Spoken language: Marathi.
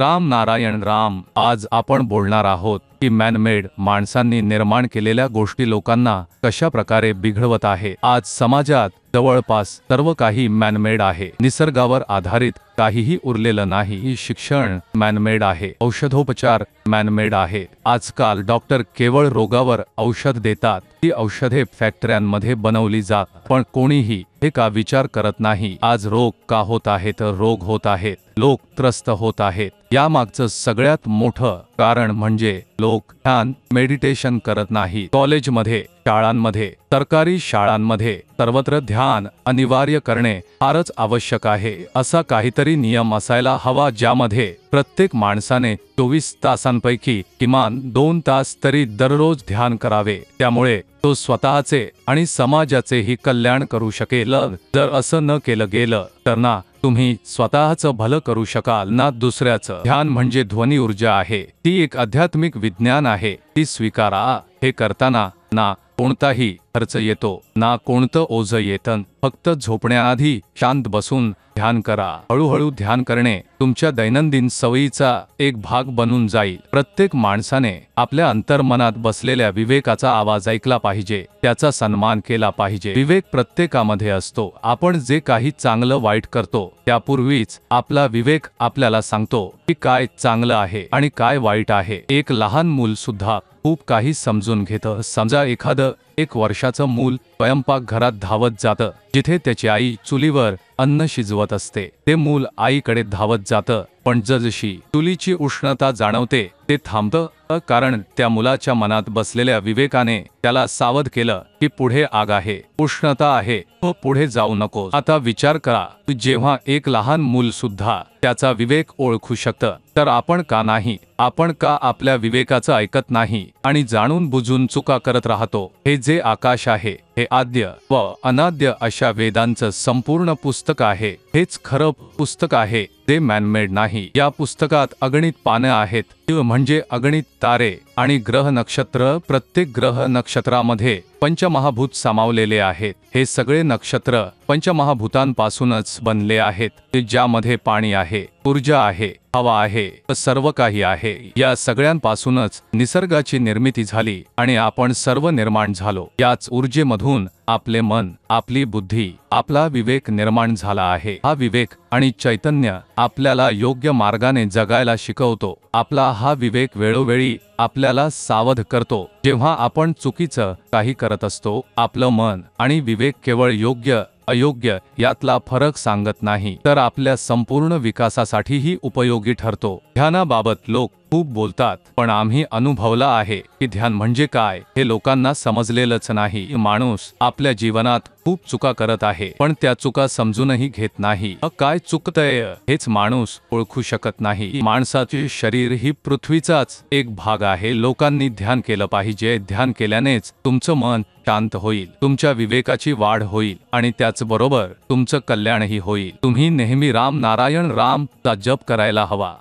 राम नारायण राम। आज आपण बोलणार आहोत की मॅनमेड माणसांनी निर्माण केलेल्या गोष्टी लोकांना कशा प्रकारे बिघडवत आहे। आज समाजात जवळपास सर्व काही मॅनमेड आहे। निसर्गावर आधारित काहीही उरलेलं नाही। शिक्षण मॅनमेड आहे, औषधोपचार मॅनमेड आहे। आजकाल डॉक्टर केवळ रोगावर औषध देतात। ती औषधे फॅक्टऱ्यांमध्ये बनवली जातात, पण कोणीही हे का विचार करत नाही। आज रोग का होत आहेत? रोग होत आहेत, लोक त्रस्त होत आहेत। यामागचं सगळ्यात मोठं कारण म्हणजे लोक ध्यान मेडिटेशन करत नाही। कॉलेजमध्ये, शाळांमध्ये, सरकारी शाळांमध्ये सर्वत्र ध्यान अनिवार्य करणे फारच आवश्यक आहे। असा काहीतरी नियम असायला हवा ज्यामध्ये प्रत्येक माणसाने 24 तासांपैकी किमान 2 तास तरी दररोज ध्यान करावे। त्यामुळे तो स्वतःचे आणि समाजाचेही कल्याण करू शकेल। जर असं न केलं गेलं तर ना तुम्ही स्वतःचं भलं करू शकाल ना दुसऱ्याचं। ध्यान म्हणजे ध्वनी ऊर्जा आहे, ती एक आध्यात्मिक विज्ञान आहे। ती स्वीकारा। हे करताना ना कोणताही खर्च येतो, ना कोणतं ओझं येतं। फक्त झोपण्याआधी शांत बसून ध्यान करा। हळूहळू ध्यान करणे तुमच्या दैनंदिन सवयीचा एक भाग बनून जाईल। प्रत्येक माणसाने आपल्या अंतर्मनात बसलेल्या विवेकाचा आवाज ऐकला पाहिजे, त्याचा सन्मान केला पाहिजे। विवेक प्रत्येकामध्ये असतो। आपण जे काही चांगलं वाईट करतो त्यापूर्वीच आपला विवेक आपल्याला सांगतो की काय चांगलं आहे आणि काय वाईट आहे। एक लहान मूल सुद्धा खूप काही समजून घेतं। समजा एखादं 1 वर्षाचं मूल स्वयंपाकघरात धावत जातं, जिथे त्याची आई चुलीवर अन्न शिजवत असते। ते मूल आईकडे धावत जातं, पण जसजशी चुलीची उष्णता जाणवते ते थांबतं, कारण त्या मुलाच्या मनात बसलेल्या विवेकाने त्याला सावध केलं की पुढे आग आहे, उष्णता आहे, पुढे जाऊ नको। आता विचार करा, जेव्हा एक लहान मूल सुद्धा त्याचा विवेक ओळखू शकतं, तर आपण का नाही? आपण का आपल्या विवेकाचं ऐकत नाही आणि जाणून बुजून चुका करत राहतो? हे जे आकाश आहे हे आद्य व अनाद्य अशा वेदांचं संपूर्ण पुस्तक आहे। हेच खरं पुस्तक आहे, ते मॅनमेड नाही। या पुस्तकात अगणित पानं आहेत, म्हणजे अगणित तारे आणि ग्रह नक्षत्र। प्रत्येक ग्रह नक्षत्रामध्ये पंचमहाभूत सामावलेले आहेत। हे सगळे नक्षत्र पंचमहाभूतांपासूनच बनले आहेत, ज्यामध्ये पाणी आहे, ऊर्जा आहे, हवा आहे, सर्व काही आहे। या सगळ्यांपासूनच निसर्गाची निर्मिती झाली आणि आपण सर्व निर्माण झालो। याच ऊर्जेमधून आपले मन, आपली बुद्धी, आपला विवेक निर्माण झाला आहे। हा विवेक आणि चैतन्य आपल्याला योग्य मार्गाने जगायला शिकवतो। आपला हा विवेक वेळोवेळी आपल्याला सावध करतो। जेव्हा आपण चुकीचं काही करत असतो, आपलं मन आणि विवेक केवळ योग्य अयोग्य यातला फरक सांगत नाही, तर आपल्या संपूर्ण विकासासाठीही उपयोगी ठरतो। ध्यानाबाबत लोक खूप बोलतात, पण आम्ही अनुभवलं आहे की ध्यान म्हणजे काय हे लोकांना समजलेलंच नाही। माणूस आपल्या जीवनात खूप चुका करत आहे, पण त्या चुका समजूनही घेत नाही। काय चुकतंय हेच माणूस ओळखू शकत नाही। माणसाचे शरीर ही पृथ्वीचाच एक भाग आहे। लोकांनी ध्यान केलं पाहिजे। ध्यान केल्यानेच तुमचं मन शांत होईल, तुमच्या विवेकाची वाढ होईल आणि त्याचबरोबर तुमचं कल्याणही होईल। तुम्ही नेहमी राम नारायण राम चा जप करायला हवा।